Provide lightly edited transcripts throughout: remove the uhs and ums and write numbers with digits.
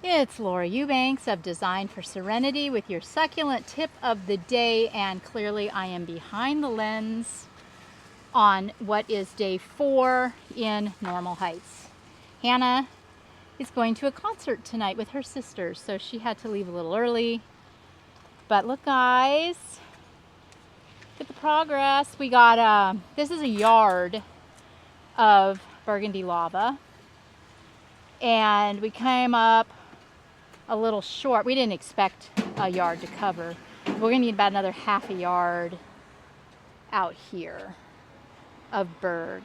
It's Laura Eubanks of Design for Serenity with your succulent tip of the day, and clearly I am behind the lens on what is day 4 in Normal Heights. Hannah is going to a concert tonight with her sisters, so she had to leave a little early. But look guys, look at the progress. We got, this is a yard of burgundy lava, and we came up a little short. We didn't expect a yard to cover. We're gonna need about another half a yard out here of berg.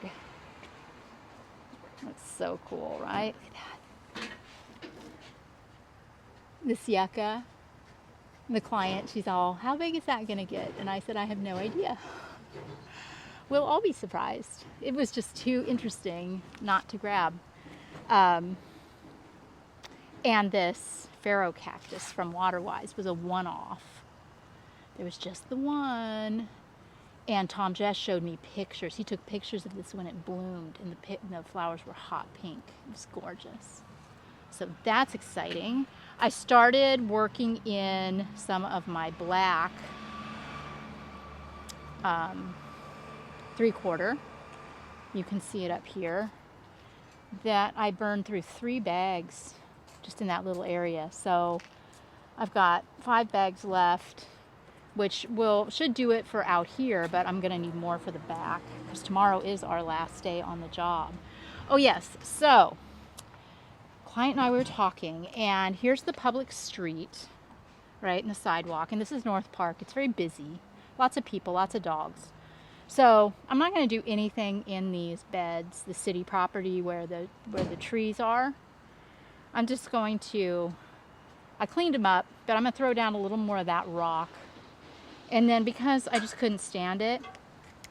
That's so cool, right? Look at that. This yucca, the client, she's all, how big is that gonna get? And I said, I have no idea. We'll all be surprised. It was just too interesting not to grab. And this pharaoh cactus from Waterwise was a one-off. There was just the one. And Tom Jess showed me pictures. He took pictures of this when it bloomed, and the flowers were hot pink. It was gorgeous. So that's exciting. I started working in some of my black 3/4. You can see it up here. That I burned through 3 bags just in that little area. So I've got 5 bags left, which should do it for out here, but I'm gonna need more for the back because tomorrow is our last day on the job. Oh yes, so client and I were talking, and here's the public street, right, in the sidewalk, and this is North Park. It's very busy, lots of people, lots of dogs. So I'm not going to do anything in these beds, the city property where the trees are. I'm just going to, I cleaned them up, but I'm going to throw down a little more of that rock. And then because I just couldn't stand it,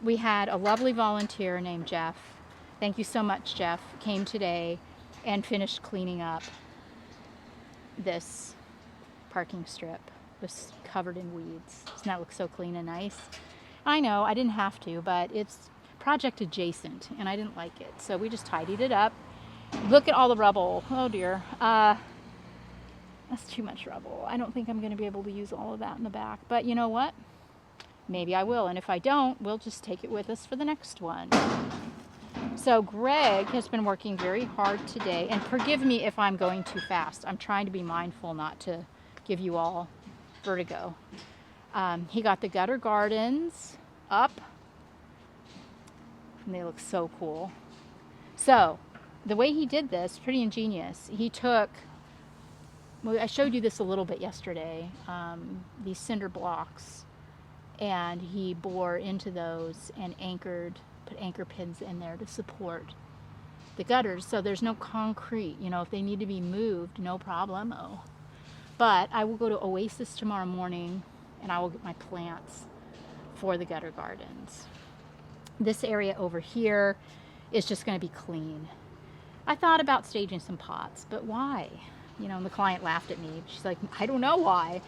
we had a lovely volunteer named Jeff. Thank you so much, Jeff. Came today and finished cleaning up this parking strip. It was covered in weeds. Doesn't that look so clean and nice? I know, I didn't have to, but it's project adjacent, and I didn't like it. So we just tidied it up. Look at all the rubble. Oh dear. That's too much rubble. I don't think I'm going to be able to use all of that in the back. But you know what? Maybe I will. And if I don't, we'll just take it with us for the next one. So Greg has been working very hard today. And forgive me if I'm going too fast. I'm trying to be mindful not to give you all vertigo. He got the gutter gardens up, and they look so cool. So the way he did this, pretty ingenious. He took, well, I showed you this a little bit yesterday, these cinder blocks, and he bore into those and put anchor pins in there to support the gutters. So there's no concrete, you know, if they need to be moved, no problemo. But I will go to Oasis tomorrow morning, and I will get my plants for the gutter gardens. This area over here is just going to be clean. I thought about staging some pots, but why? You know, and the client laughed at me. She's like, I don't know why.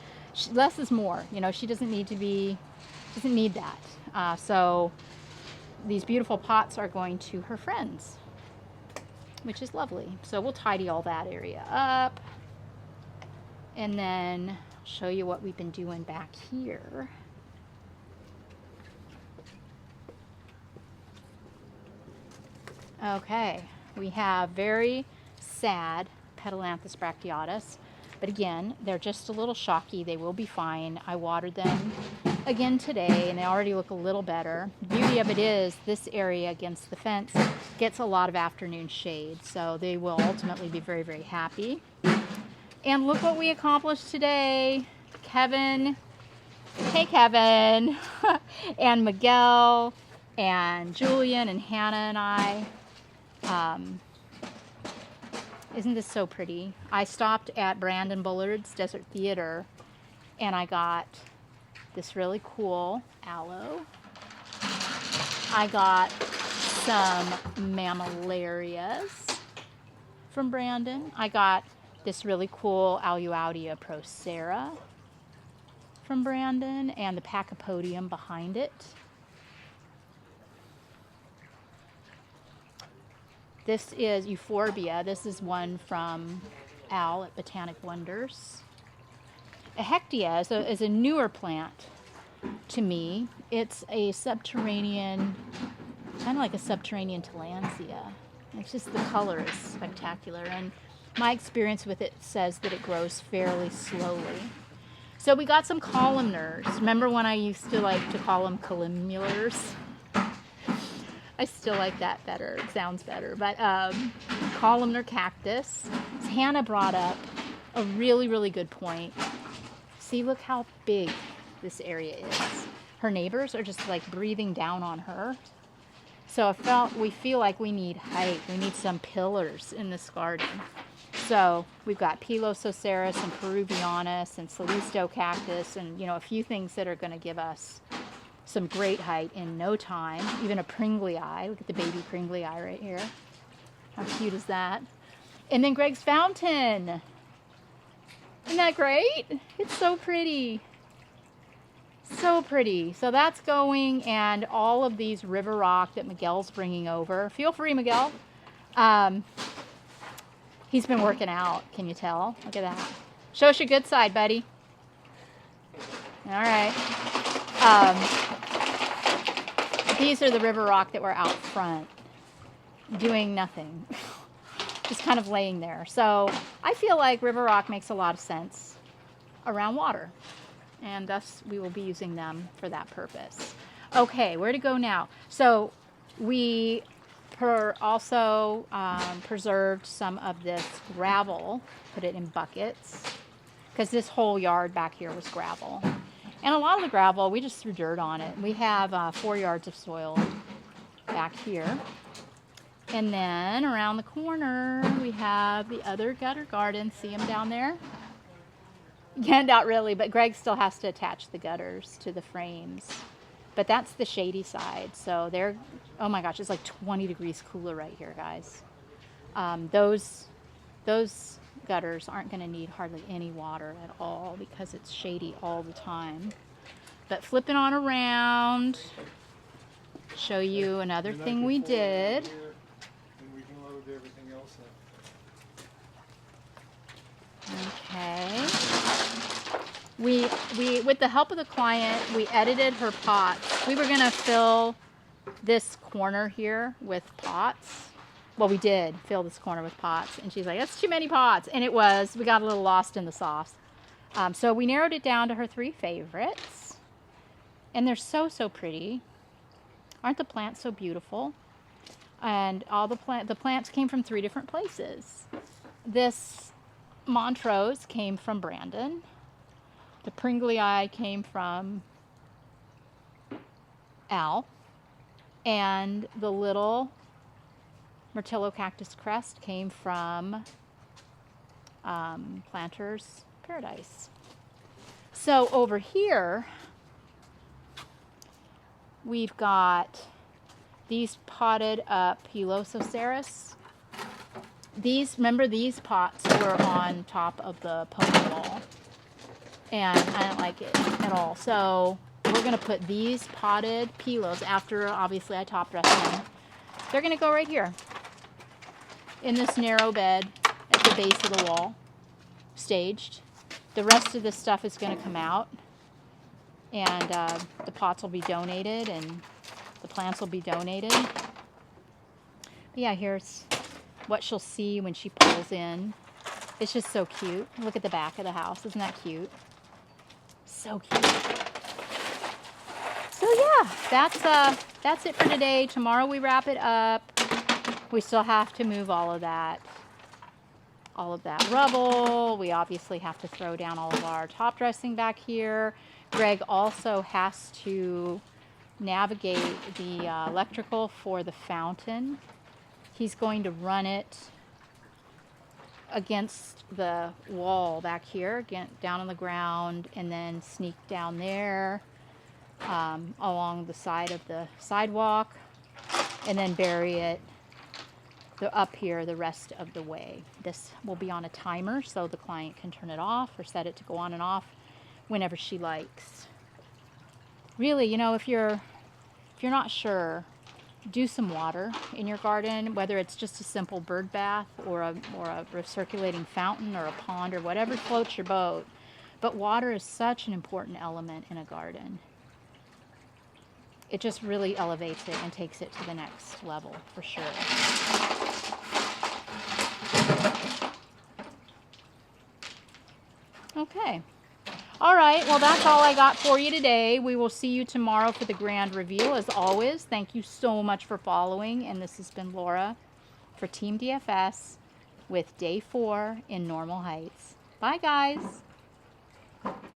Less is more. You know, she doesn't need that. So these beautiful pots are going to her friends, which is lovely. So we'll tidy all that area up. And then show you what we've been doing back here. Okay, we have very sad Petalanthus bracteatus, but again, they're just a little shocky. They will be fine. I watered them again today, and they already look a little better. The beauty of it is this area against the fence gets a lot of afternoon shade, so they will ultimately be very, very happy. And look what we accomplished today. Kevin, hey Kevin, and Miguel, and Julian, and Hannah, and I. Isn't this so pretty? I stopped at Brandon Bullard's Desert Theater, and I got this really cool aloe. I got some mammillarias from Brandon. I got this really cool Aluaudia procera from Brandon, and the Pachypodium behind it. This is Euphorbia. This is one from Al at Botanic Wonders. Hectia is a newer plant to me. It's a subterranean, kind of like a subterranean tillandsia. It's just the color is spectacular, and my experience with it says that it grows fairly slowly. So we got some columnars. Remember when I used to like to call them columnulars? I still like that better. It sounds better. But columnar cactus. Hannah brought up a really, really good point. See, look how big this area is. Her neighbors are just like breathing down on her. So we feel like we need height. We need some pillars in this garden. So we've got Pilosoceras and Peruvianus and Salisto cactus and, you know, a few things that are going to give us some great height in no time. Even a Pringlei. Look at the baby Pringlei right here. How cute is that? And then Greg's fountain. Isn't that great? It's so pretty. So pretty. So that's going, and all of these river rock that Miguel's bringing over. Feel free, Miguel. He's been working out. Can you tell? Look at that. Show us your good side, buddy. All right. These are the river rock that were out front doing nothing. Just kind of laying there. So I feel like river rock makes a lot of sense around water. And thus we will be using them for that purpose. Okay, where to go now? So we also preserved some of this gravel, put it in buckets, because this whole yard back here was gravel. And a lot of the gravel, we just threw dirt on it. We have 4 yards of soil back here. And then around the corner, we have the other gutter garden. See them down there? Yeah, not really, but Greg still has to attach the gutters to the frames. But that's the shady side. So they're, oh my gosh, it's like 20 degrees cooler right here, guys. Those gutters aren't going to need hardly any water at all because it's shady all the time. But flipping on around, show you another thing we did. And we can load everything else in. Okay. We with the help of the client, we edited her pots. We were going to fill this corner here with pots. Well, we did fill this corner with pots. And she's like, that's too many pots. And it was. We got a little lost in the sauce. So we narrowed it down to her 3 favorites. And they're so, so pretty. Aren't the plants so beautiful? And all the plants came from 3 different places. This Montrose came from Brandon. The Pringlei came from Al. And the little Myrtillo Cactus Crest came from Planter's Paradise. So over here, we've got these potted up Pilosoceras. Remember these pots were on top of the pony wall. And I don't like it at all. So we're going to put these potted Pilos, after obviously I top dress them. They're going to go right here in this narrow bed at the base of the wall, staged. The rest of this stuff is going to come out, and the pots will be donated and the plants will be donated. But yeah, here's what she'll see when she pulls in. It's just so cute. Look at the back of the house. Isn't that cute? So cute. So yeah, that's it for today. Tomorrow we wrap it up. We still have to move all of that rubble. We obviously have to throw down all of our top dressing back here. Greg also has to navigate the electrical for the fountain. He's going to run it against the wall back here, down on the ground, and then sneak down there along the side of the sidewalk, and then bury it up here the rest of the way. This will be on a timer so the client can turn it off or set it to go on and off whenever she likes. Really, you know, if you're not sure, do some water in your garden, whether it's just a simple bird bath or a recirculating fountain or a pond or whatever floats your boat. But water is such an important element in a garden. It just really elevates it and takes it to the next level for sure. Okay. All right, well, that's all I got for you today. We will see you tomorrow for the grand reveal. As always, thank you so much for following. And this has been Laura for Team DFS with day 4 in Normal Heights. Bye, guys.